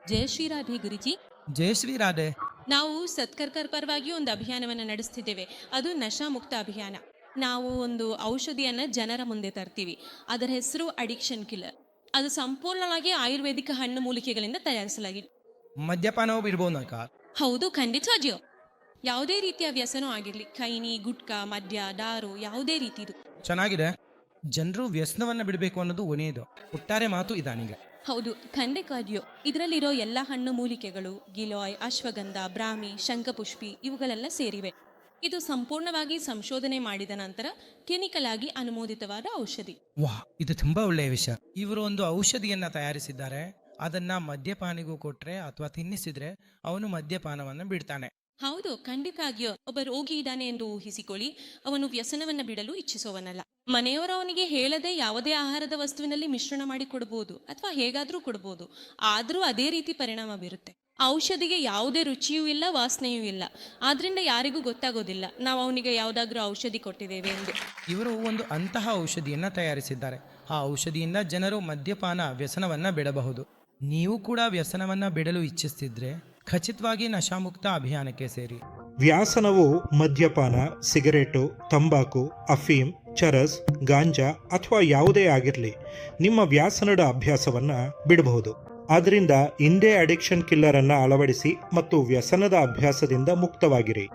ಜಯ ಶ್ರೀರಾಧೆ ಗುರುಜಿ. ಜಯ ಶ್ರೀ ರಾಧೆ. ನಾವು ಸತ್ಕರ್ಕರ್ ಪರವಾಗಿ ಒಂದು ಅಭಿಯಾನವನ್ನು ನಡೆಸ್ತಿದ್ದೇವೆ. ಅದು ನಶಾ ಮುಕ್ತ ಅಭಿಯಾನ. ನಾವು ಒಂದು ಔಷಧಿಯನ್ನು ಜನರ ಮುಂದೆ ತರ್ತೀವಿ. ಅದರ ಹೆಸರು ಅಡಿಕ್ಷನ್ ಕಿಲ್ಲರ್. ಅದು ಸಂಪೂರ್ಣವಾಗಿ ಆಯುರ್ವೇದಿಕ ಹಣ್ಣು ಮೂಲಿಕೆಗಳಿಂದ ತಯಾರಿಸಲಾಗಿದೆ. ಮದ್ಯಪಾನವೂ ಬಿಡ್ಬೋದು ಅಕ್ಕ? ಹೌದು, ಖಂಡಿತವಾಗಿಯೂ. ಯಾವುದೇ ರೀತಿಯ ವ್ಯಸನ ಆಗಿರಲಿ, ಖೈನಿ, ಗುಟ್ಕಾ, ಮದ್ಯ, ದಾರು, ಯಾವುದೇ ರೀತಿದು. ಚೆನ್ನಾಗಿದೆ. ಜನರು ವ್ಯಸನವನ್ನು ಬಿಡಬೇಕು ಅನ್ನೋದು ಒನೆಯದು ಒಟ್ಟಾರೆ ಮಾತು ಇದಾನೀಗ. ಹೌದು, ಖಂಡಿತವಾಗಿಯೂ. ಇದರಲ್ಲಿರೋ ಎಲ್ಲ ಹಣ್ಣು ಮೂಲಿಕೆಗಳು ಗಿಲಾಯ್, ಅಶ್ವಗಂಧ, ಬ್ರಾಹ್ಮಿ, ಶಂಖಪುಷ್ಪಿ ಇವುಗಳೆಲ್ಲ ಸೇರಿವೆ. ಇದು ಸಂಪೂರ್ಣವಾಗಿ ಸಂಶೋಧನೆ ಮಾಡಿದ ನಂತರ ಕ್ಲಿನಿಕಲ್ ಆಗಿ ಅನುಮೋದಿತವಾದ ಔಷಧಿ. ವಾಹ್, ಇದು ತುಂಬಾ ಒಳ್ಳೆಯ ವಿಷಯ. ಇವರು ಒಂದು ಔಷಧಿಯನ್ನ ತಯಾರಿಸಿದ್ದಾರೆ. ಅದನ್ನ ಮದ್ಯಪಾನಿಗೂ ಕೊಟ್ರೆ ಅಥವಾ ತಿನ್ನಿಸಿದ್ರೆ ಅವನು ಮದ್ಯಪಾನವನ್ನು ಬಿಡ್ತಾನೆ. ಹೌದು, ಖಂಡಿತವಾಗಿಯೂ. ಒಬ್ಬ ರೋಗಿ ಇದ್ದಾನೆ ಎಂದು ಊಹಿಸಿಕೊಳ್ಳಿ. ಅವನು ವ್ಯಸನವನ್ನು ಬಿಡಲು ಇಚ್ಛಿಸುವವನಲ್ಲ. ಮನೆಯವರು ಅವನಿಗೆ ಹೇಳದೆ ಯಾವುದೇ ಆಹಾರದ ವಸ್ತುವಿನಲ್ಲಿ ಮಿಶ್ರಣ ಮಾಡಿ ಕೊಡಬಹುದು ಅಥವಾ ಹೇಗಾದ್ರೂ ಕೊಡಬಹುದು. ಆದ್ರೂ ಅದೇ ರೀತಿ ಪರಿಣಾಮ ಬೀರುತ್ತೆ. ಔಷಧಿಗೆ ಯಾವುದೇ ರುಚಿಯೂ ಇಲ್ಲ, ವಾಸನೆಯೂ ಇಲ್ಲ. ಆದ್ರಿಂದ ಯಾರಿಗೂ ಗೊತ್ತಾಗೋದಿಲ್ಲ ನಾವು ಅವನಿಗೆ ಯಾವುದಾದ್ರೂ ಔಷಧಿ ಕೊಟ್ಟಿದ್ದೇವೆ ಎಂದು. ಇವರು ಒಂದು ಅಂತಹ ಔಷಧಿಯನ್ನ ತಯಾರಿಸಿದ್ದಾರೆ. ಆ ಔಷಧಿಯಿಂದ ಜನರು ಮದ್ಯಪಾನ ವ್ಯಸನವನ್ನ ಬಿಡಬಹುದು. ನೀವು ಕೂಡ ವ್ಯಸನವನ್ನ ಬಿಡಲು ಇಚ್ಛಿಸ್ತಿದ್ರೆ ಖಚಿತವಾಗಿ ನಶಾಮುಕ್ತ ಅಭಿಯಾನಕ್ಕೆ ಸೇರಿ. ವ್ಯಾಸನವು ಮದ್ಯಪಾನ, ಸಿಗರೇಟು, ತಂಬಾಕು, ಅಫೀಮ್, ಚರಸ್, ಗಾಂಜಾ ಅಥವಾ ಯಾವುದೇ ಆಗಿರಲಿ, ನಿಮ್ಮ ವ್ಯಾಸನದ ಅಭ್ಯಾಸವನ್ನು ಬಿಡಬಹುದು. ಆದ್ದರಿಂದ ಇಂದೇ ಅಡಿಕ್ಷನ್ ಕಿಲ್ಲರ್ ಅನ್ನು ಅಳವಡಿಸಿ ಮತ್ತು ವ್ಯಸನದ ಅಭ್ಯಾಸದಿಂದ ಮುಕ್ತವಾಗಿರಿ.